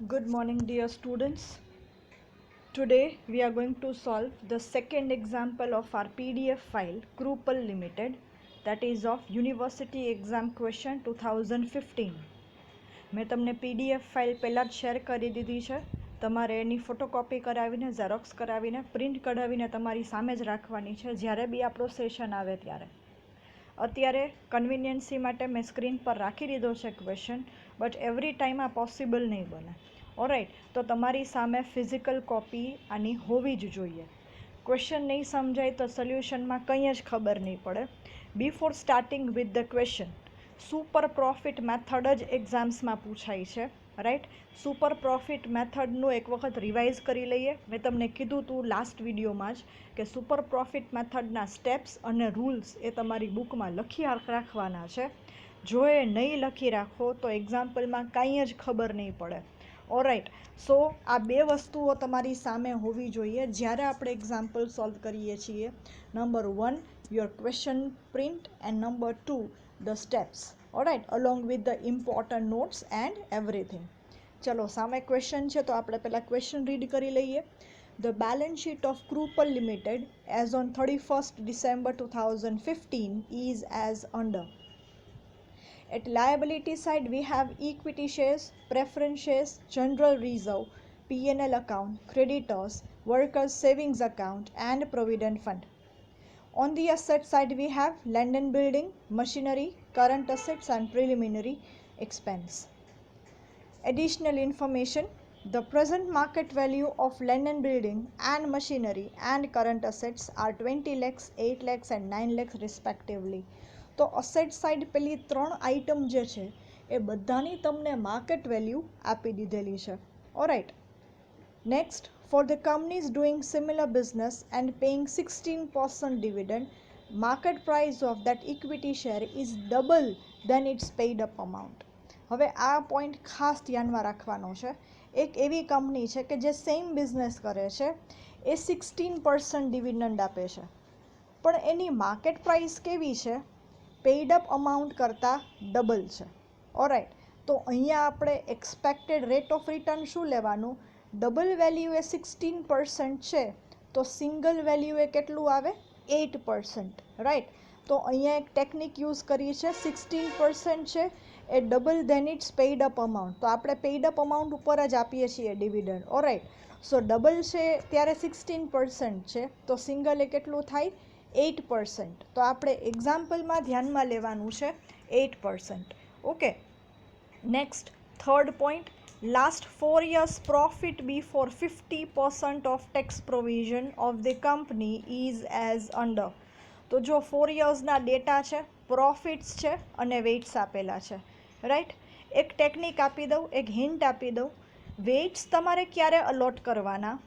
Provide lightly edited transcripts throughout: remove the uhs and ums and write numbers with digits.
Good morning, dear students. Today we are going to solve the second example of our PDF file Krupal Limited, that is of University Exam Question 2015. મેં તમને PDF file પહેલાં જ share કરી દીધી છે. તમારે એની photocopy કરાવીને xerox કરાવીને પ્રિન્ટ કઢાવીને તમારી સામે જ રાખવાની છે જ્યારે બી આપણો સેશન આવે ત્યારે. અત્યારે કન્વિનિયન્સી માટે મેં સ્ક્રીન પર રાખી દીધો છે ક્વેશ્ચન, બટ એવરી ટાઈમ આ પોસિબલ નહીં બને. ઓલરાઈટ, તો તમારી સામે ફિઝિકલ કોપી આની હોવી જ જોઈએ. ક્વેશ્ચન નહીં સમજાય તો સોલ્યુશનમાં કંઈ જ ખબર નહીં પડે. Before starting with the question, super profit method જ એક્ઝામ્સમાં પૂછાય છે, રાઈટ. સુપર પ્રોફિટ મેથડનું એક વખત રિવાઇઝ કરી લઈએ. મેં તમને કીધું હતું લાસ્ટ વિડીયોમાં જ કે સુપર પ્રોફિટ મેથડના સ્ટેપ્સ અને રૂલ્સ એ તમારી બુકમાં લખી રાખવાના છે. જો એ નહીં લખી રાખો તો એક્ઝામ્પલમાં કાંઈ જ ખબર નહીં પડે. ઓલરાઈટ, સો આ બે વસ્તુઓ તમારી સામે હોવી જોઈએ જ્યારે આપણે એક્ઝામ્પલ સોલ્વ કરીએ છીએ. Number 1, your question print, and number 2, the steps. Alright, along with the important notes and everything. ચલો, સામે ક્વેશ્ચન છે તો આપણે પહેલાં ક્વેશ્ચન રીડ કરી લઈએ. The balance sheet of Krupal Limited as on 31st December 2015 is as under. At liability side we have equity shares, preference shares, general reserve, P&L account, creditors, workers savings account and provident fund. On the asset side we have land and building, machinery, current assets and preliminary expense. Additional information: the present market value of land and building and machinery and current assets are 20 lakhs, 8 lakhs and 9 lakhs respectively. તો asset side પેલી 3 item જે છે એ બધાની તમને market value આપી દીધેલી છે. Alright, next, for the companies doing similar business and paying 16% dividend, market price of that equity share is double then it's paid up amount. હવે આ પોઈન્ટ ખાસ ધ્યાનમાં રાખવાનો છે. એક એવી કંપની છે કે જે સેમ બિઝનેસ કરે છે, એ 16% ડિવિડન્ડ આપે છે, પણ એની માર્કેટ પ્રાઇસ કેવી છે? પેઇડ અપ અમાઉન્ટ કરતાં ડબલ છે. ઓલરાઈટ, તો અહીંયા આપણે એક્સપેક્ટેડ રેટ ઓફ રિટર્ન શું લેવાનું? ડબલ વેલ્યુ એ 16% છે તો સિંગલ વેલ્યુ એ કેટલું આવે? 8%. રાઈટ, તો અહીંયા એક ટેકનિક યુઝ કરી છે. 16% છે એ double then it's paid up amount, તો આપણે પેઇડ અપ અમાઉન્ટ ઉપર જ આપીએ છીએ ડિવિડન્ડ. ઓલરાઈટ, સો ડબલ છે ત્યારે 16% છે તો સિંગલ એ કેટલું થાય? 8%. તો આપણે એક્ઝામ્પલમાં ધ્યાનમાં લેવાનું છે 8%. Okay, next, third point, last 4 years profit before 50% of tax provision of the company is as under. તો જો 4 yearsના ડેટા છે, પ્રોફિટ્સ છે અને વેઇટ્સ આપેલા છે, રાઈટ. એક ટેકનિક આપી દઉં, એક હિન્ટ આપી દઉં. વેઇટ્સ તમારે ક્યારે અલોટ કરવાના?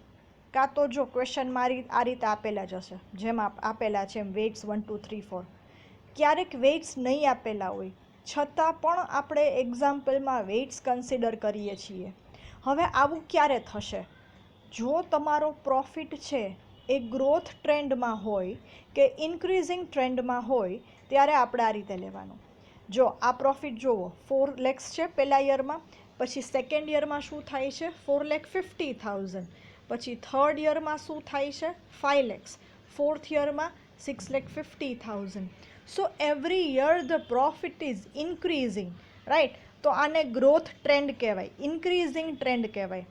કાં તો જો ક્વેશ્ચન મારી આ રીતે આપેલા જ હશે, જેમ આપેલા છે એમ વેઇટ્સ 1 2 3 4. ક્યારેક વેઇટ્સ નહીં આપેલા હોય છતાં પણ આપણે એક્ઝામ્પલમાં વેઇટ્સ કન્સિડર કરીએ છીએ. હવે આવું ક્યારે થશે? જો તમારો પ્રોફિટ છે એ ગ્રોથ ટ્રેન્ડમાં હોય કે ઇન્ક્રીઝિંગ ટ્રેન્ડમાં હોય ત્યારે આપણે આ રીતે લેવાનું. જો આ પ્રોફિટ જુઓ, 4 lakhs છે પહેલા યરમાં, પછી સેકન્ડ યરમાં શું થાય છે? 4,50,000. પછી થર્ડ યરમાં શું થાય છે? 5 lakhs. ફોર્થ યરમાં 6,50,000. So every year the profit is increasing, right. તો આને ગ્રોથ ટ્રેન્ડ કહેવાય, ઇન્ક્રીઝિંગ ટ્રેન્ડ કહેવાય.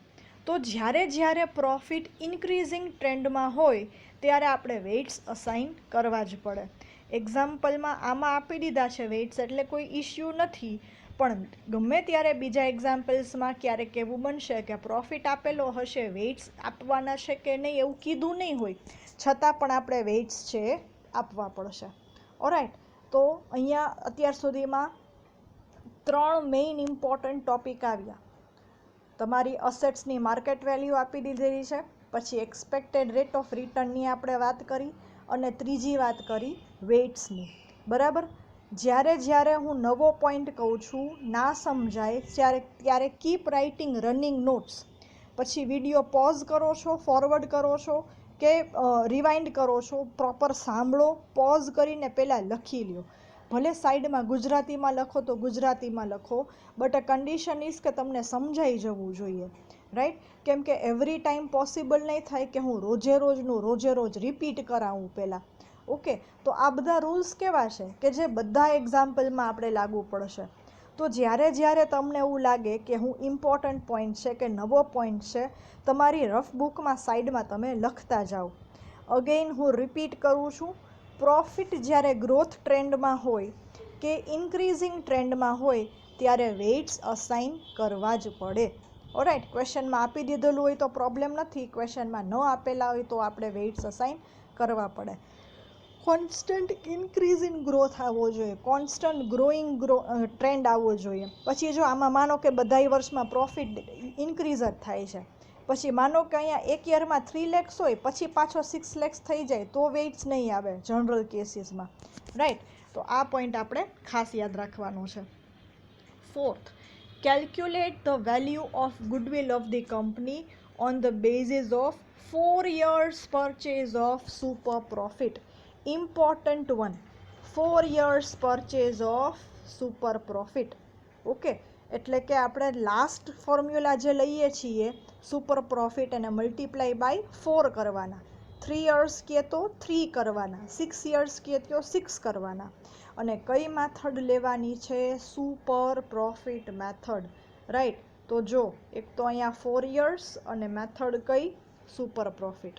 તો જ્યારે જ્યારે પ્રોફિટ ઇન્ક્રીઝિંગ ટ્રેન્ડમાં હોય ત્યારે આપણે વેઇટ્સ અસાઇન કરવા જ પડે. એક્ઝામ્પલમાં આમાં આપી દીધા છે વેઇટ્સ, એટલે કોઈ ઇશ્યુ નથી. પણ ગમે ત્યારે બીજા એક્ઝામ્પલ્સમાં ક્યારેક એવું બનશે કે પ્રોફિટ આપેલો હશે, વેઇટ્સ આપવાના છે કે નહીં એવું કીધું નહીં હોય, છતાં પણ આપણે વેઇટ્સ છે આપવા પડશે. ઓલરાઈટ, તો અહીંયા અત્યાર સુધીમાં 3 મેઇન ઇમ્પોર્ટન્ટ ટોપિક આવ્યા. તમારી અસેટ્સની માર્કેટ વેલ્યુ આપી દીધેલી છે, પછી એક્સપેક્ટેડ રેટ ઓફ રિટર્નની આપણે વાત કરી, અને ત્રીજી વાત કરી વેઇટ્સની. બરાબર. જ્યારે જ્યારે હું નવો પોઈન્ટ કહું છું, ના સમજાય ત્યારે કીપ રાઇટિંગ રનિંગ નોટ્સ. પછી વિડીયો પોઝ કરો છો, ફોરવર્ડ કરો છો કે રિવાઇન્ડ કરો છો, પ્રોપર સાંભળો, પોઝ કરીને પહેલાં લખી લ્યો. ભલે સાઈડમાં ગુજરાતીમાં લખો તો ગુજરાતીમાં લખો, બટ અ કન્ડિશન ઇઝ કે તમને સમજાઈ જવું જોઈએ, રાઈટ? કેમ કે એવરી ટાઈમ પોસિબલ નહીં થાય કે હું રોજે રોજ રિપીટ કરાવું પહેલાં. ઓકે, તો આ બધા રૂલ્સ કેવા છે કે જે બધા એક્ઝામ્પલમાં આપણે લાગુ પડશે. તો જ્યારે તમને એવું લાગે કે હું ઇમ્પોર્ટન્ટ પોઈન્ટ છે કે નવો પોઈન્ટ છે, તમારી રફ બુકમાં સાઈડમાં તમે લખતા જાઓ. અગેઇન હું રિપીટ કરું છું, પ્રોફિટ જ્યારે ગ્રોથ ટ્રેન્ડમાં હોય કે ઇન્ક્રીઝિંગ ટ્રેન્ડમાં હોય ત્યારે વેઇટ્સ અસાઇન કરવા જ પડે. ઓરાઇટ, ક્વેશ્ચનમાં આપી દીધેલું હોય તો પ્રોબ્લેમ નથી, ક્વેશ્ચનમાં ન આપેલા હોય તો આપણે વેઇટ્સ અસાઇન કરવા પડે. કોન્સ્ટન્ટ ઇન્ક્રીઝ ઇન ગ્રોથ આવવો જોઈએ, કોન્સ્ટન્ટ ગ્રોઈંગ ટ્રેન્ડ આવવો જોઈએ. પછી જો આમાં માનો કે બધા વર્ષમાં પ્રોફિટ ઇન્ક્રીઝ જ થાય છે, પછી માનો કે અહીંયા એક યરમાં 3 lakhs હોય, પછી પાછો 6 lakhs થઈ જાય, તો વેઇટ્સ નહીં આવે જનરલ કેસીસમાં, રાઈટ? તો આ પોઈન્ટ આપણે ખાસ યાદ રાખવાનો છે. Fourth, calculate the value of goodwill of the company on the basis of 4 years purchase of super profit. Important one, 4 years purchase of super profit. Okay, એટલે કે આપણે લાસ્ટ ફોર્મ્યુલા જે લઈએ છીએ સુપર પ્રોફિટ અને મલ્ટીપ્લાય બાય 4 કરવાના. 3 years કહે તો 3 કરવાના, 6 years કહે તો 6 કરવાના. અને કઈ મેથડ લેવાની છે? Super profit method, right? તો જો એક તો અહીંયા 4 years અને મેથડ કઈ? Super profit.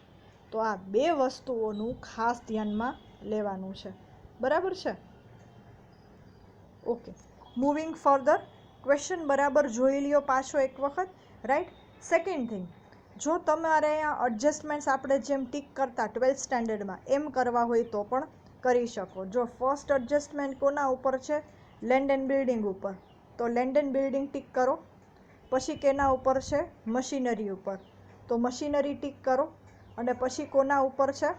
તો આ બે વસ્તુઓનું ખાસ ધ્યાનમાં લેવાનું છે, બરાબર છે? Okay, moving further. ક્વેશ્ચન બરાબર જોઈ લ્યો પાછો એક વખત, રાઈટ? સેકન્ડ થિંગ, જો તમારે અહીંયા એડજસ્ટમેન્ટ્સ આપણે જેમ ટીક કરતા 12th સ્ટેન્ડર્ડમાં એમ કરવા હોય તો પણ કરી શકો. જો ફર્સ્ટ એડજસ્ટમેન્ટ કોના ઉપર છે? લેન્ડ એન્ડ બિલ્ડિંગ ઉપર, તો લેન્ડ એન્ડ બિલ્ડિંગ ટીક કરો. પછી કેના ઉપર છે? મશીનરી ઉપર, તો મશીનરી ટીક કરો. અને પછી કોના ઉપર છે?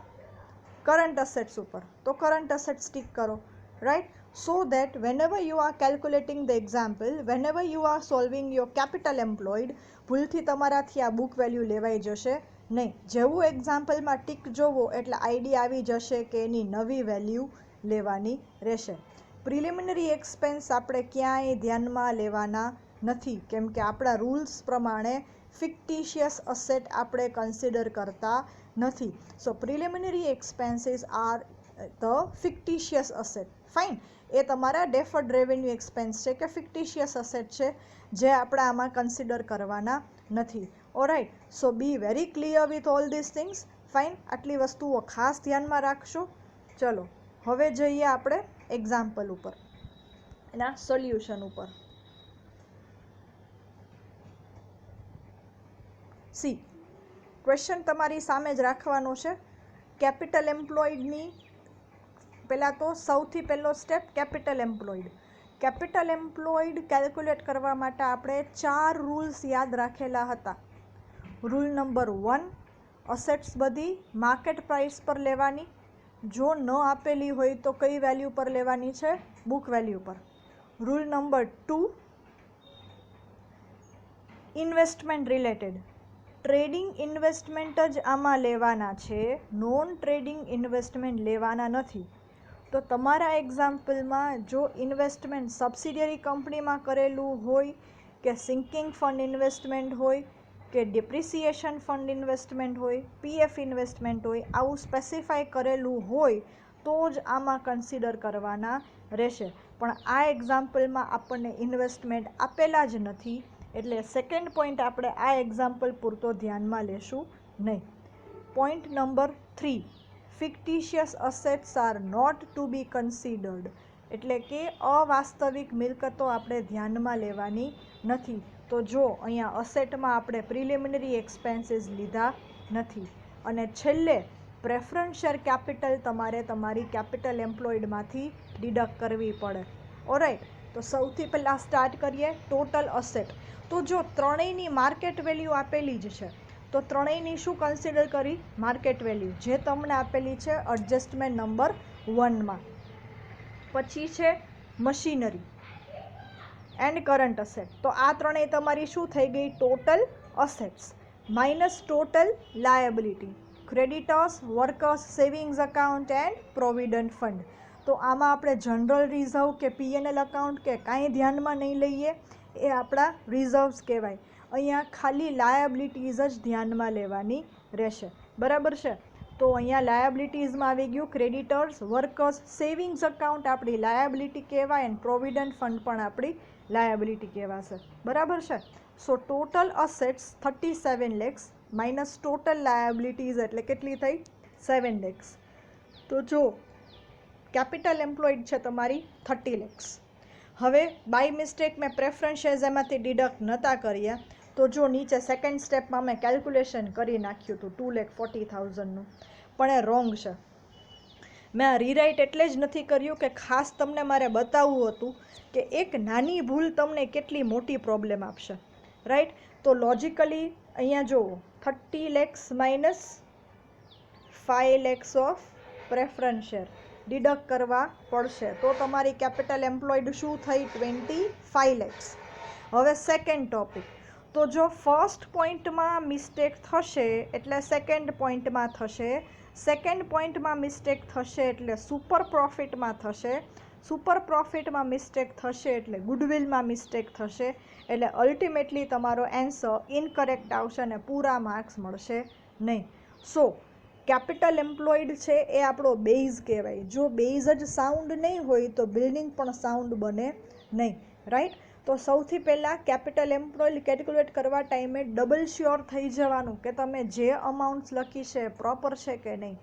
કરંટ અસેટ્સ ઉપર, તો કરંટ અસેટ્સ ટીક કરો, right? So that whenever you are calculating the example, whenever you are solving your capital employed, ભૂલથી તમારાથી આ બુક વેલ્યુ લેવાઈ જશે નહીં. જેવું એક્ઝામ્પલમાં ટીક જોવો એટલે આઈડિયા આવી જશે કે એની નવી વેલ્યુ લેવાની રહેશે. પ્રિલિમિનરી એક્સપેન્સ આપણે ક્યાંય ધ્યાનમાં લેવાના નથી, કેમ કે આપણા રૂલ્સ પ્રમાણે ફિક્ટિશિયસ અસેટ આપણે કન્સિડર કરતા નથી. So preliminary expenses are the fictitious asset. Fine, એ તમારા ડેફર્ડ રેવન્યુ એક્સપેન્સ છે કે ફિક્ટિશિયસ અસેટ છે, જે આપણે આમાં કન્સિડર કરવાના નથી. Alright, so be very clear with all this things. Fine, આટલી વસ્તુઓ ખાસ ધ્યાનમાં રાખશો. ચલો હવે જઈએ આપણે એક્ઝામ્પલ ઉપર, એના સોલ્યુશન ઉપર. સી, ક્વેશ્ચન તમારી સામે જ રાખવાનો છે. કેપિટલ એમ્પ્લોયડની પહેલાં તો સૌથી પહેલો step capital employed. Capital employed calculate કરવા માટે આપણે 4 રૂલ્સ યાદ રાખેલા હતા. રૂલ નંબર 1, અસેટ્સ બધી માર્કેટ પ્રાઇસ પર લેવાની. જો ન આપેલી હોય તો કઈ વેલ્યુ પર લેવાની છે? બુક વેલ્યુ પર. Rule number 2, investment related. Trading investment જ આમાં લેવાના છે, નોન ટ્રેડિંગ ઇન્વેસ્ટમેન્ટ લેવાના નથી. તો તમારા એક્ઝામ્પલમાં જો ઇન્વેસ્ટમેન્ટ સબસિડિયરી કંપનીમાં કરેલું હોય, કે સિંકિંગ ફંડ ઇન્વેસ્ટમેન્ટ હોય, કે ડિપ્રિસિએશન ફંડ ઇન્વેસ્ટમેન્ટ હોય, પીએફ ઇન્વેસ્ટમેન્ટ હોય, આવું સ્પેસિફાય કરેલું હોય તો જ આમાં કન્સિડર કરવાના રહેશે. પણ આ એક્ઝામ્પલમાં આપણને ઇન્વેસ્ટમેન્ટ આપેલા જ નથી, એટલે સેકન્ડ પોઈન્ટ આપણે આ એક્ઝામ્પલ પૂરતો ધ્યાનમાં લેશું નહીં. Point number 3, fictitious assets are not to be considered. એટલે કે અવાસ્તવિક મિલકતો આપણે ધ્યાનમાં લેવાની નથી. તો જો અહીંયા અસેટમાં આપણે પ્રિલિમિનરી એક્સપેન્સીસ લીધા નથી. અને છેલ્લે પ્રેફરન્સ શેર કેપિટલ તમારે તમારી કેપિટલ એમ્પ્લોયડમાંથી ડિડક્ટ કરવી પડે. ઓરાઇટ, તો સૌથી પહેલાં સ્ટાર્ટ કરીએ ટોટલ અસેટ. તો જો ત્રણેયની માર્કેટ વેલ્યુ આપેલી જ છે, તો ત્રણેયની શું કન્સિડર કરી? માર્કેટ વેલ્યુ, જે તમને આપેલી છે એડજસ્ટમેન્ટ નંબર 1માં. પછી છે મશીનરી એન્ડ કરંટ અસેટ. તો આ ત્રણેય તમારી શું થઈ ગઈ? Total assets minus total liability, creditors, workers savings account and provident fund. તો આમાં આપણે જનરલ રિઝર્વ કે પીએનએલ અકાઉન્ટ કે કાંઈ ધ્યાનમાં નહીં લઈએ, એ આપણા રિઝર્વ્સ કહેવાય. અહીંયા ખાલી લાયબિલિટીઝ જ ધ્યાનમાં લેવાની રહેશે. બરાબર છે? તો અહીંયા લાયબિલિટીઝમાં આવી ગયું ક્રેડિટર્સ, વર્કર્સ, સેવિંગ્સ અકાઉન્ટ આપણી લાયબિલિટી કહેવાય અને પ્રોવિડન્ટ ફંડ પણ આપણી લાયબિલિટી કહેવાશે. બરાબર છે? સો total assets 37 lakhs minus total liabilities એટલે કેટલી થઈ? 7 lakhs. તો જો કેપિટલ એમ્પ્લોયડ છે તમારી 30 lakhs. હવે બાય મિસ્ટેક મેં પ્રેફરન્સ શેર્સ એમાંથી ડિડક્ટ નહોતા કર્યા, તો જો નીચે સેકન્ડ સ્ટેપમાં મેં કેલ્ક્યુલેશન કરી નાખ્યું હતું 2,40,000નું, પણ એ રોંગ છે. મેં આ રીરાઇટ એટલે જ નથી કર્યું કે ખાસ તમને મારે બતાવવું હતું કે એક નાની ભૂલ તમને કેટલી મોટી પ્રોબ્લેમ આપશે. રાઈટ? તો લોજિકલી અહીંયા જુઓ 30 lakhs minus 5 lakhs of preference share deduct કરવા પડશે, તો તમારી કેપિટલ એમ્પ્લોયડ શું થઈ? 25 lakhs. હવે સેકન્ડ ટોપિક, તો જો ફર્સ્ટ પોઈન્ટમાં મિસ્ટેક થશે એટલે સેકન્ડ પોઈન્ટમાં થશે, સેકન્ડ પોઈન્ટમાં મિસ્ટેક થશે એટલે સુપર પ્રોફિટમાં થશે, સુપર પ્રોફિટમાં મિસ્ટેક થશે એટલે ગુડવિલમાં મિસ્ટેક થશે, એટલે અલ્ટિમેટલી તમારો એન્સર ઇનકરેક્ટ આવશે અને પૂરા માર્ક્સ મળશે નહીં. સો કેપિટલ એમ્પ્લોયડ છે એ આપણો બેઝ કહેવાય. જો બેઝ જ સાઉન્ડ નહીં હોય તો બિલ્ડિંગ પણ સાઉન્ડ બને નહીં. રાઈટ? તો સૌથી પહેલાં કેપિટલ એમ્પ્લોયડ કેલ્ક્યુલેટ કરવા ટાઈમે ડબલ શ્યોર થઈ જવાનું કે તમે જે અમાઉન્ટ્સ લખી છે પ્રોપર છે કે નહીં,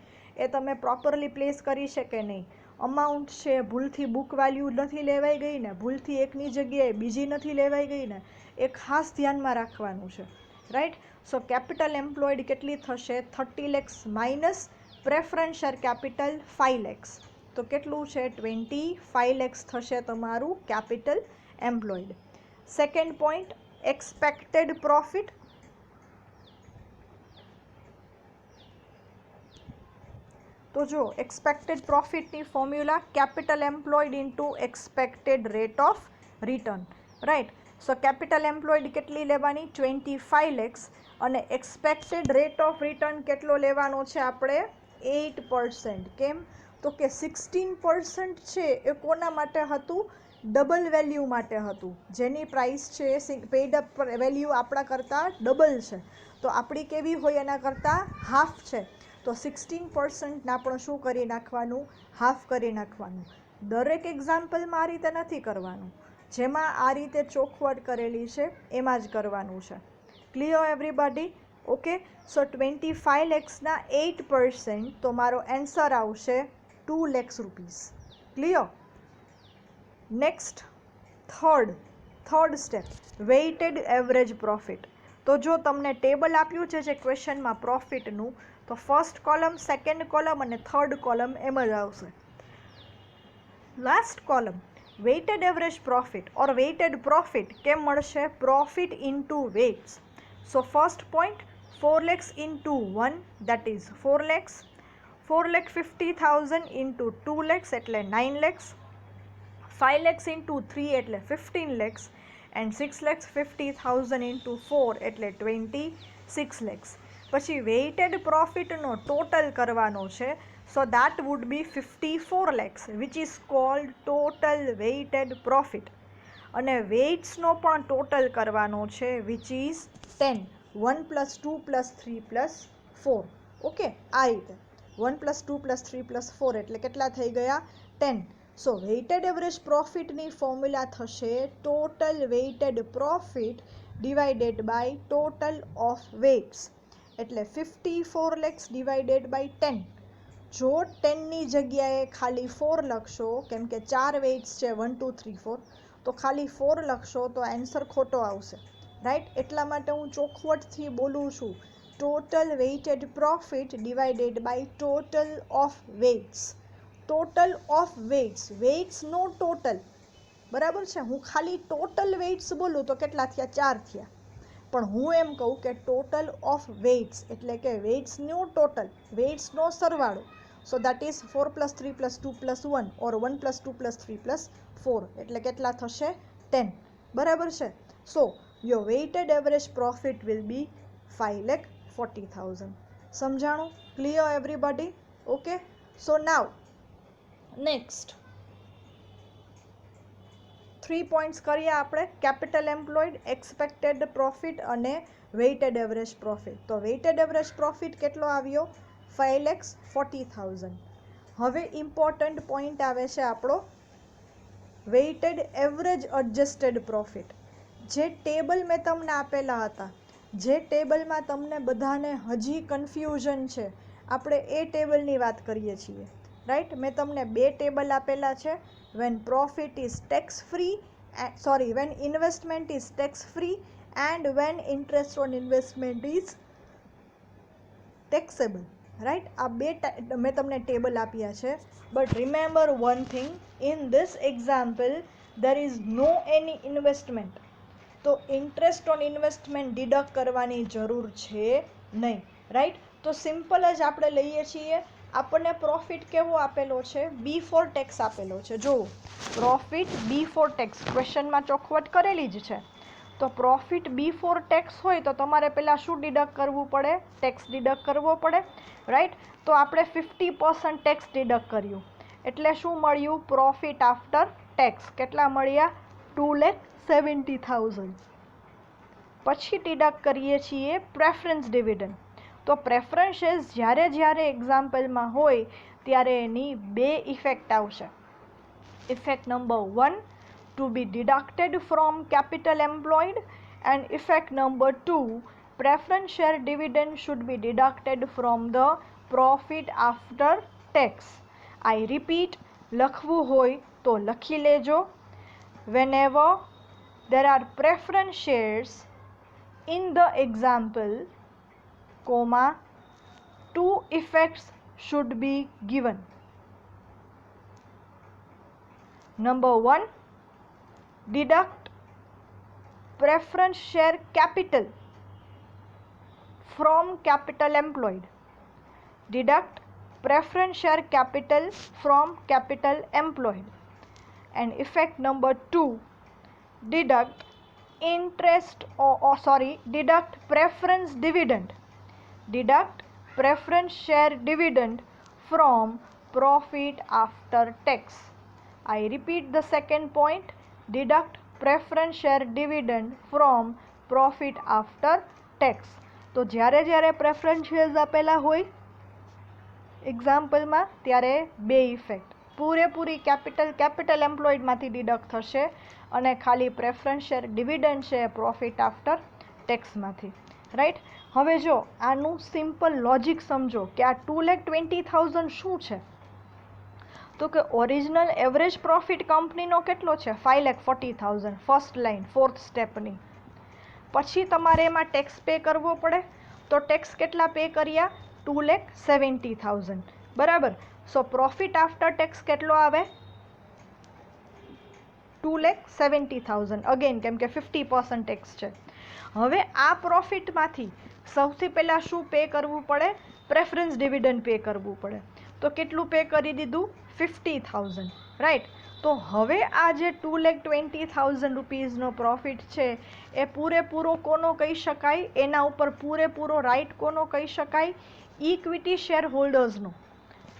એ તમે પ્રોપરલી પ્લેસ કરી છે કે નહીં. અમાઉન્ટ છે ભૂલથી બુક વેલ્યુ નથી લેવાઈ ગઈ ને, ભૂલથી એકની જગ્યાએ બીજી નથી લેવાઈ ગઈ ને, એ ખાસ ધ્યાનમાં રાખવાનું છે. રાઈટ? સો કેપિટલ એમ્પ્લોયડ કેટલી થશે? 30 lakhs minus preference share capital 5 lakhs. તો કેટલું છે? 25 lakhs થશે તમારું capital employed. Second point, expected profit. તો જો એક્સપેક્ટેડ પ્રોફિટની formula capital employed into expected rate of return. Right? So capital employed કેટલી લેવાની? 25 lakhs અને એક્સપેક્ટેડ રેટ ઓફ રિટર્ન કેટલો લેવાનો છે આપણે? 8%. કેમ? તો કે 16% છે એ કોના માટે હતું? ડબલ વેલ્યુ માટે હતું, જેની પ્રાઇસ છે પેઇડ અપ વેલ્યુ આપણા કરતાં ડબલ છે, તો આપણી કેવી હોય એના કરતાં હાફ છે. તો 16%ને આપણે શું કરી નાખવાનું? હાફ કરી નાખવાનું. દરેક એક્ઝામ્પલમાં આ રીતે નથી કરવાનું, જેમાં આ રીતે ચોખવટ કરેલી છે એમાં જ કરવાનું છે. Clear everybody? ઓકે. સો 25 lakhsના 8%, તો મારો એન્સર આવશે 2 lakhs rupees. Clear? Next third step, weighted average profit. તો જો તમને ટેબલ આપ્યું છે જે ક્વેશ્ચનમાં પ્રોફિટનું, તો ફર્સ્ટ કોલમ, સેકન્ડ કોલમ અને થર્ડ કોલમ એમ જ આવશે. Last column weighted average profit or weighted profit કેમ મળશે? Profit into weights. So first point 4 lakhs into 1 that is 4 lakhs, 4,50,000 into 2 lakhs એટલે 9 lakhs, 5 lakhs ઇન્ટુ 3 એટલે 15 lakhs એન્ડ 6,50,000 ઇન્ટુ 4 એટલે 26 lakhs. પછી વેઇટેડ પ્રોફિટનો ટોટલ કરવાનો છે, so that would be 54 lakhs which is called total weighted profit. અને વેઇટ્સનો પણ total કરવાનો છે વિચ ઇઝ 10. 1 + 2 + 3 + 4. ઓકે, આ રીતે 1 + 2 + 3 + 4 એટલે કેટલા થઈ ગયા? 10. સો વેઇટેડ એવરેજ પ્રોફિટની ફોર્મ્યુલા થશે total weighted profit divided by total of weights, એટલે 54 lakhs ડિવાઇડેડ બાય 10. જો 10ની જગ્યાએ ખાલી 4 લખશો, કેમ કે 4 વેઇટ્સ છે 1 2 3 4, તો ખાલી 4 લખશો તો આન્સર ખોટો આવશે. રાઈટ? એટલા માટે હું ચોખવટથી બોલું છું, total weighted profit divided by total of weights. Total of weights, વેઇટ્સનો ટોટલ. બરાબર છે? હું ખાલી ટોટલ વેઇટ્સ બોલું તો કેટલા થયા? 4 થયા. પણ હું એમ કહું કે ટોટલ ઓફ વેઇટ્સ એટલે કે વેઇટ્સનો ટોટલ, વેઇટ્સનો સરવાળો. સો દેટ ઇઝ 4 + 3 + 2 + 1 ઓર 1 + 2 + 3 + 4 એટલે કેટલા થશે? 10. બરાબર છે? સો your weighted average profit will be 5,40,000. સમજાણું? Clear everybody? ઓકે. સો નાવ નેક્સ્ટ 3 પોઈન્ટ્સ કરીએ આપણે, કેપિટલ એમ્પ્લોયડ, એક્સપેક્ટેડ પ્રોફિટ અને વેઇટેડ એવરેજ પ્રોફિટ. તો વેઇટેડ એવરેજ પ્રોફિટ કેટલો આવ્યો? 5,40,000. હવે ઇમ્પોર્ટન્ટ પોઈન્ટ આવે છે આપણો વેઇટેડ એવરેજ એડજસ્ટેડ પ્રોફિટ. જે ટેબલ મેં તમને આપેલા હતા, જે ટેબલમાં તમને બધાને હજી કન્ફ્યુઝન છે, આપણે એ ટેબલની વાત કરીએ છીએ, રાઈટ. મેં તમને 2 ટેબલ આપેલા છે. when profit is tax free, when investment is tax free and when interest on investment is taxable, right. આ 2 મેં તમને ટેબલ આપ્યા છે. but remember one thing, in this example there is no any investment, તો interest on investment deduct કરવાની જરૂર છે નહીં, રાઈટ. તો સિમ્પલ જ આપણે લઈએ છીએ. આપણને પ્રોફિટ કેવો આપેલો છે? બિફોર ટેક્સ આપેલો છે. જો પ્રોફિટ બિફોર ટેક્સ ક્વેશ્ચનમાં ચોખવટ કરેલી જ છે. તો પ્રોફિટ બિફોર ટેક્સ હોય તો તમારે પહેલાં શું ડિડક્ટ કરવું પડે? ટેક્સ ડિડક્ટ કરવો પડે, રાઈટ. તો આપણે 50% ટેક્સ ડિડક્ટ કર્યું એટલે શું મળ્યું? પ્રોફિટ આફ્ટર ટેક્સ કેટલા મળ્યા? 2,70,000. પછી ડિડક્ટ કરીએ છીએ પ્રેફરન્સ ડિવિડન્ડ. તો પ્રેફરન્સીસ જ્યારે એક્ઝામ્પલમાં હોય ત્યારે એની 2 ઇફેક્ટ આવશે. Effect number 1, to be deducted from capital employed, and effect number 2, preference share dividend should be deducted from the profit after tax. I repeat, લખવું હોય તો લખી લેજો. whenever there are preference shares in the example, comma, 2 effects should be given. Number 1, deduct preference share capital from capital employed. Deduct preference share capital from capital employed. And effect number 2, deduct deduct preference dividend. Deduct preference share dividend from profit after tax. I repeat the second point, deduct preference share dividend from profit after tax. તો જ્યારે preference shares આપેલા હોય એક્ઝામ્પલમાં ત્યારે 2 effect, પૂરેપૂરી capital એમ્પ્લોયડમાંથી deduct થશે અને ખાલી preference share dividend છે પ્રોફિટ આફ્ટર ટેક્સમાંથી, રાઈટ. હવે જો આનું સિમ્પલ લોજિક સમજો કે આ 2,20,000 શું છે? તો કે ઓરિજિનલ એવરેજ પ્રોફિટ કંપનીનો કેટલો છે? 5,40,000. First line 4th સ્ટેપની. પછી તમારે એમાં ટેક્સ પે કરવો પડે. તો ટેક્સ કેટલા પે કર્યા? 2,70,000, બરાબર. સો પ્રોફિટ આફ્ટર ટેક્સ કેટલો આવે? 2,70,000 અગેન, કેમ કે 50% ટેક્સ છે. હવે આ પ્રોફિટમાંથી સૌથી પહેલાં શું પે કરવું પડે? પ્રેફરન્સ ડિવિડન્ડ પે કરવું પડે. તો કેટલું પે કરી દીધું? 50,000, રાઈટ. તો હવે આ જે 2,20,000 રૂપીઝનો પ્રોફિટ છે એ પૂરેપૂરો કોનો કહી શકાય? એના ઉપર પૂરેપૂરો રાઇટ કોનો કહી શકાય? ઇક્વિટી શેર હોલ્ડર્સનો.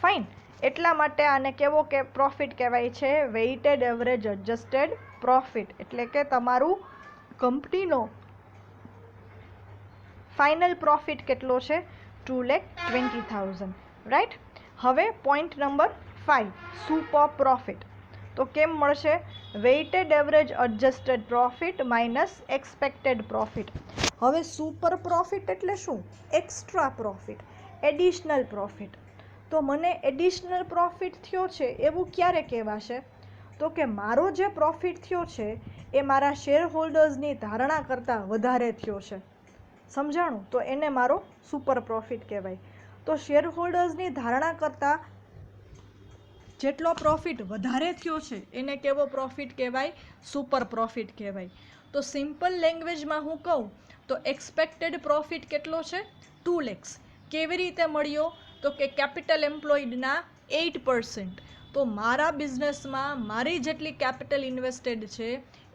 ફાઇન. એટલા માટે આને કેવો કે પ્રોફિટ કહેવાય છે? Weighted average adjusted profit. એટલે કે તમારું કંપનીનો ફાઇનલ પ્રોફિટ કેટલો છે? 2,20,000, રાઈટ. હવે પોઈન્ટ નંબર 5, સુપર પ્રોફિટ. તો કેમ મળશે? Weighted average adjusted profit minus expected profit. હવે સુપર પ્રોફિટ એટલે શું? Extra profit, additional profit. તો મને એડિશનલ પ્રોફિટ થયો છે એવું ક્યારે કહેવાશે? તો કે મારો જે પ્રોફિટ થયો છે એ મારા શેર હોલ્ડર્સની ધારણા કરતાં વધારે થયો છે. સમજાણું? તો એને મારો સુપર પ્રોફિટ કહેવાય. તો શેર હોલ્ડર્સની ધારણા કરતાં જેટલો પ્રોફિટ વધારે થયો છે એને કેવો પ્રોફિટ કહેવાય? સુપર પ્રોફિટ કહેવાય. તો સિમ્પલ લેંગ્વેજમાં હું કહું તો એક્સપેક્ટેડ પ્રોફિટ કેટલો છે? 2 lakhs. કેવી રીતે મળ્યો? તો કે કેપિટલ એમ્પ્લોયડના 8%. તો મારા બિઝનેસમાં મારી જેટલી કેપિટલ ઇન્વેસ્ટેડ છે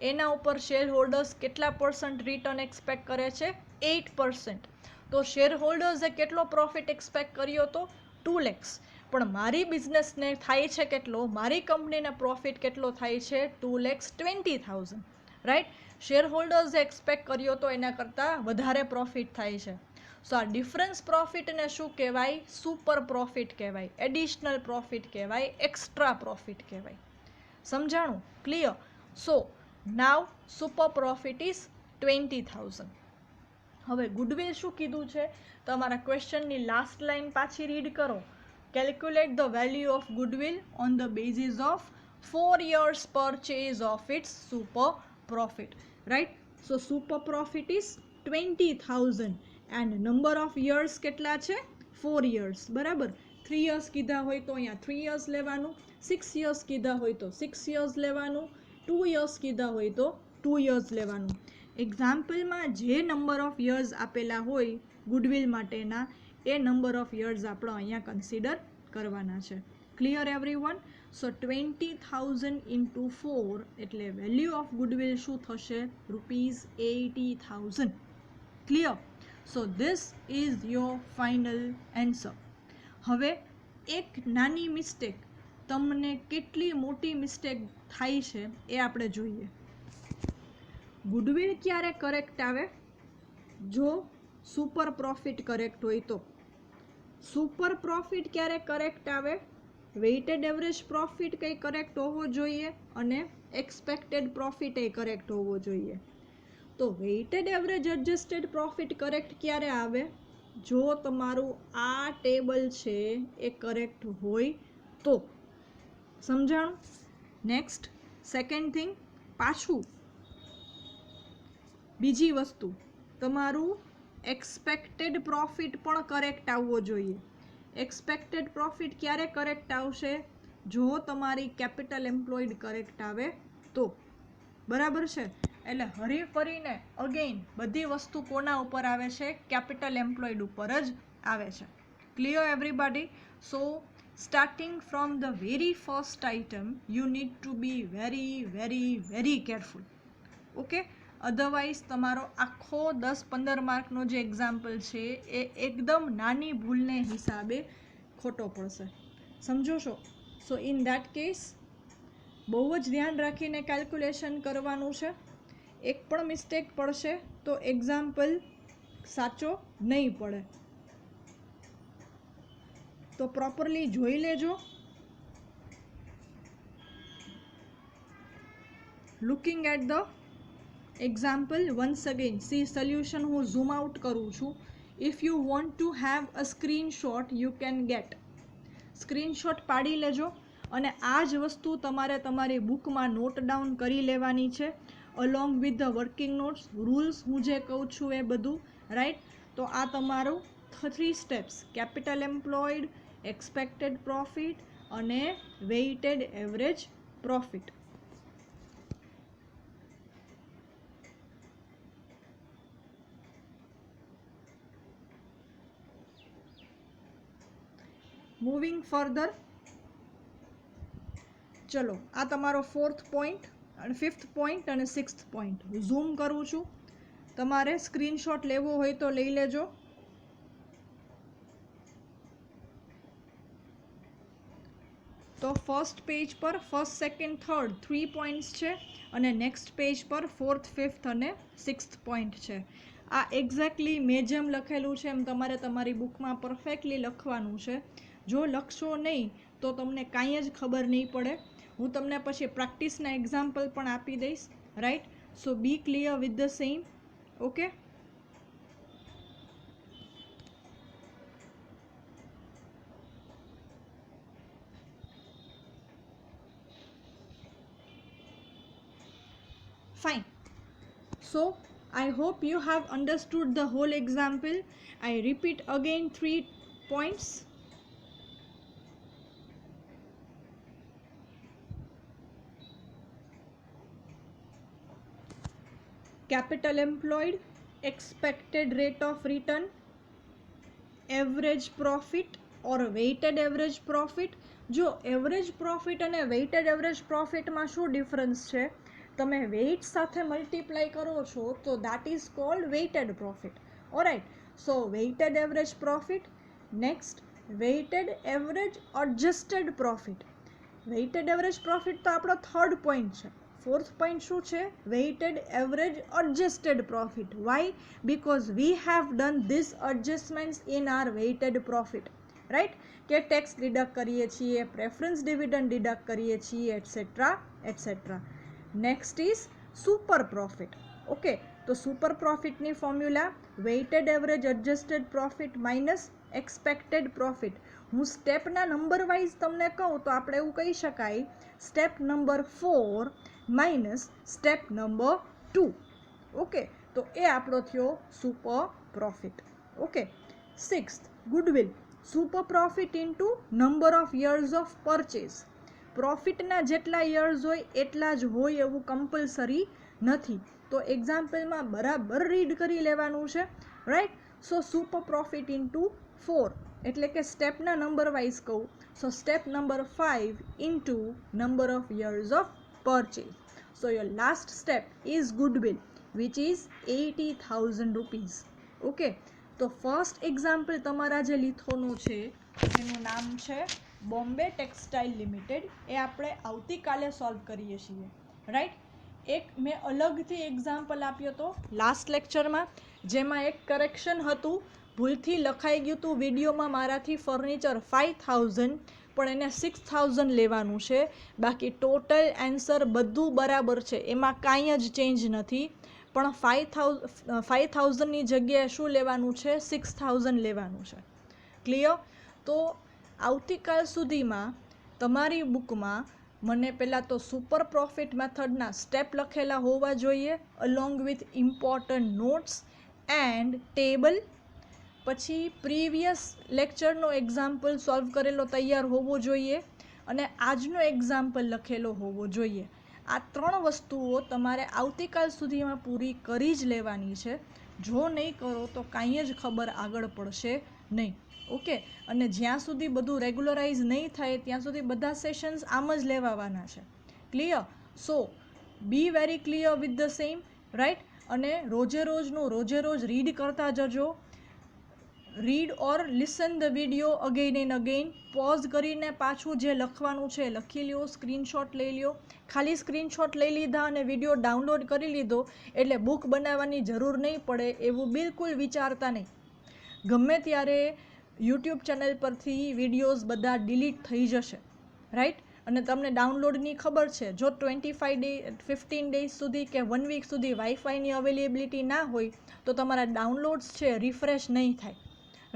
એના ઉપર શેર હોલ્ડર્સ કેટલા % રિટર્ન એક્સપેક્ટ કરે છે? 8%. તો શેર હોલ્ડર્સે કેટલો પ્રોફિટ એક્સપેક્ટ કર્યો? તો 2 lakhs. પણ મારી બિઝનેસને થાય છે કેટલો, મારી કંપનીને પ્રોફિટ કેટલો થાય છે 2,20,000, રાઈટ. શેર હોલ્ડર્સે એક્સપેક્ટ કર્યો તો એના કરતાં વધારે પ્રોફિટ થાય છે. સો આ ડિફરન્સ પ્રોફિટને શું કહેવાય? સુપર પ્રોફિટ કહેવાય, એડિશનલ પ્રોફિટ કહેવાય, એક્સ્ટ્રા પ્રોફિટ કહેવાય. સમજાણું? Clear? So now super profit is 20,000. હવે ગુડવિલ શું કીધું છે? તમારા ક્વેશ્ચનની લાસ્ટ લાઈન પાછી રીડ કરો. Calculate the value of goodwill on the basis of 4 years purchase of its super profit, right? So super profit is 20,000 and number of years કેટલા છે? 4 years, બરાબર. 3 years કીધા હોય તો અહીંયા 3 years લેવાનું, 6 years કીધા હોય તો 6 years લેવાનું, 2 years કીધા હોય તો 2 years લેવાનું. એક્ઝામ્પલમાં જે નંબર ઓફ યર્સ આપેલા હોય ગુડવિલ માટેના, એ નંબર ઓફ યર્સ આપણે અહીંયા કન્સિડર કરવાના છે. Clear everyone? સો 20,000 ઇન્ટુ 4 એટલે વેલ્યુ ઓફ ગુડવિલ શું થશે? ₹80,000. Clear? So this is your final answer. હવે એક નાની મિસ્ટેક તમને કેટલી મોટી મિસ્ટેક થાય છે એ આપણે જોઈએ. ગુડવિલ ક્યારે કરેક્ટ આવે? જો સુપર પ્રોફિટ કરેક્ટ હોય તો. સુપર પ્રોફિટ ક્યારે કરેક્ટ આવે? વેઇટેડ એવરેજ પ્રોફિટ કંઈ કરેક્ટ હોવો જોઈએ અને એક્સપેક્ટેડ પ્રોફિટ એ કરેક્ટ હોવો જોઈએ. તો weighted average adjusted profit correct ક્યારે આવે? જો તમારું આ ટેબલ છે એ કરેક્ટ હોય તો. સમજાણું? નેક્સ્ટ સેકન્ડ થિંગ, પાછું બીજી વસ્તુ, તમારું એક્સપેક્ટેડ પ્રોફિટ પણ કરેક્ટ આવવો જોઈએ. એક્સપેક્ટેડ પ્રોફિટ ક્યારે કરેક્ટ આવશે? જો તમારી કેપિટલ એમ્પ્લોયડ કરેક્ટ આવે તો. બરાબર છે? એટલે હરી ફરીને અગેઇન બધી વસ્તુ કોના ઉપર આવે છે? કેપિટલ એમ્પ્લોયડ ઉપર જ આવે છે. Clear everybody? So starting from the very first item you need to be very careful. Okay? Otherwise તમારો આખો 10-15 માર્કનો જે એક્ઝામ્પલ છે એ એકદમ નાની ભૂલને હિસાબે ખોટો પડશે. સમજો છો? સો ઇન દેટ કેસ બહુ જ ધ્યાન રાખીને કેલ્ક્યુલેશન કરવાનું છે. એક પણ મિસ્ટેક પડશે તો એક્ઝામ્પલ સાચો નહીં પડે. તો પ્રોપરલી જોઈ લેજો. Looking at the example once again, see solution હું zoom out કરું છું. if you want to have a screenshot you can get. Screenshot પાડી લેજો અને આ જ વસ્તુ તમારે તમારી બુકમાં નોટ ડાઉન કરી લેવાની છે along with the working notes. Rules હું જે કહું છું એ બધું, રાઈટ? તો આ તમારું 3 steps: capital employed, expected profit અને weighted average profit. Moving further, ચલો આ તમારો 4th પોઈન્ટ અને 5th પોઈન્ટ અને 6th પોઈન્ટ ઝૂમ કરું છું. તમારે સ્ક્રીનશોટ લેવો હોય તો લઈ લેજો. તો ફર્સ્ટ પેજ પર 1st, 2nd, 3rd 3 પોઈન્ટ્સ છે અને નેક્સ્ટ પેજ પર 4th, 5th અને 6th પોઈન્ટ છે. આ એક્ઝેક્ટલી મેં જેમ લખેલું છે એમ તમારે તમારી બુકમાં પરફેક્ટલી લખવાનું છે. જો લખશો નહીં તો તમને કાંઈ જ ખબર નહીં પડે. હું તમને પછી પ્રેક્ટિસના એક્ઝામ્પલ પણ આપી દઈશ, right? So be clear with the same. Okay? fine. So I hope you have understood the whole example. I repeat again 3 points. Capital employed, expected rate of return, average profit or weighted average profit. જો average profit અને weighted average પ્રોફિટમાં શું difference છે? તમે weight સાથે multiply કરો છો તો that is called weighted profit. Alright? So weighted average profit. Next weighted average adjusted profit. Weighted average profit તો આપણો થર્ડ પોઈન્ટ છે. ફોર્થ પોઈન્ટ શું છે? Weighted average adjusted profit. Why? Because we have done this adjustments in our weighted profit, right? કે tax deduct કરીએ છીએ, preference dividend deduct કરીએ છીએ, etcetera etcetera. Next is super profit. Okay, તો super પ્રોફિટની formula weighted average adjusted profit minus expected profit. હું સ્ટેપના number wise તમને કહું તો આપણે એવું કહી શકાય, step number 4 minus step number 2. Okay, તો એ આપણો થયો super profit. Okay, sixth, goodwill. Super profit into number of years of purchase. પ્રોફિટના જેટલા યર્સ હોય એટલા જ હોય એવું કમ્પલસરી નથી. તો એક્ઝામ્પલમાં બરાબર રીડ કરી લેવાનું છે, right? So super profit into 4 એટલે કે સ્ટેપના નંબર વાઇઝ કહું, so step number 5 into number of years of purchase. So your last step is goodwill which is 80,000 rupees. Okay, તો ફર્સ્ટ એક્ઝામ્પલ તમારા જે લીથોનું છે એનું નામ છે બોમ્બે ટેક્સટાઇલ લિમિટેડ. એ આપણે આવતીકાલે સોલ્વ કરીએ છીએ, રાઈટ? એક મેં અલગથી એક્ઝામ્પલ આપ્યો હતો લાસ્ટ લેક્ચરમાં, જેમાં એક કરેક્શન હતું, ભૂલથી લખાઈ ગયું હતું વિડીયોમાં મારાથી ફર્નિચર 5,000 પણ એને 6,000 લેવાનું છે. બાકી ટોટલ આન્સર બધું બરાબર છે, એમાં કાંઈ જ ચેન્જ નથી. પણ 5,000ની જગ્યાએ શું લેવાનું છે? 6,000 લેવાનું છે. ક્લિયર? તો આવતીકાલ સુધીમાં તમારી બુકમાં મને પહેલાં તો સુપર પ્રોફિટ મેથડના સ્ટેપ લખેલા હોવા જોઈએ, along with important notes and table. પછી પ્રીવિયસ લેક્ચરનો એક્ઝામ્પલ સોલ્વ કરેલો તૈયાર હોવો જોઈએ અને આજનો એક્ઝામ્પલ લખેલો હોવો જોઈએ. આ 3 વસ્તુઓ તમારે આવતીકાલ સુધીમાં પૂરી કરી જ લેવાની છે. જો નહીં કરો તો કાંઈ જ ખબર આગળ પડશે નહીં. ઓકે, અને જ્યાં સુધી બધું રેગ્યુલરાઇઝ નહીં થાય ત્યાં સુધી બધા સેશન્સ આમ જ લેવાના છે. Clear? So be very clear with the same, right? અને રોજે રોજ રીડ કરતા જજો. Read or listen the video again and again. Pause કરીને પાછું જે લખવાનું છે લખી લ્યો, સ્ક્રીનશોટ લઈ લ્યો. ખાલી સ્ક્રીનશોટ લઈ લીધા અને વિડીયો ડાઉનલોડ કરી લીધો એટલે બુક બનાવવાની જરૂર નહીં પડે એવું બિલકુલ વિચારતા નહીં. ગમે ત્યારે યુટ્યુબ ચેનલ પરથી વિડીયોઝ બધા ડિલીટ થઈ જશે, રાઈટ? અને તમને ડાઉનલોડની ખબર છે, જો 15 ડેઝ સુધી કે 1 વીક સુધી વાઈફાઈની અવેલેબિલિટી ના હોય તો તમારા ડાઉનલોડ્સ છે રિફ્રેશ નહીં થાય,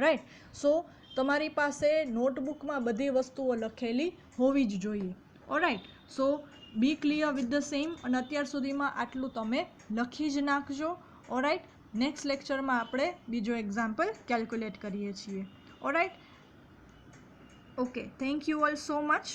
રાઈટ? સો તમારી પાસે નોટબુકમાં બધી વસ્તુઓ લખેલી હોવી જ જોઈએ. Alright, so be clear with the same. અને અત્યાર સુધીમાં આટલું તમે લખી જ નાખજો. ઓલરાઈટ, નેક્સ્ટ લેક્ચરમાં આપણે બીજો એક્ઝામ્પલ કેલ્ક્યુલેટ કરીએ છીએ. Alright, okay, thank you all so much.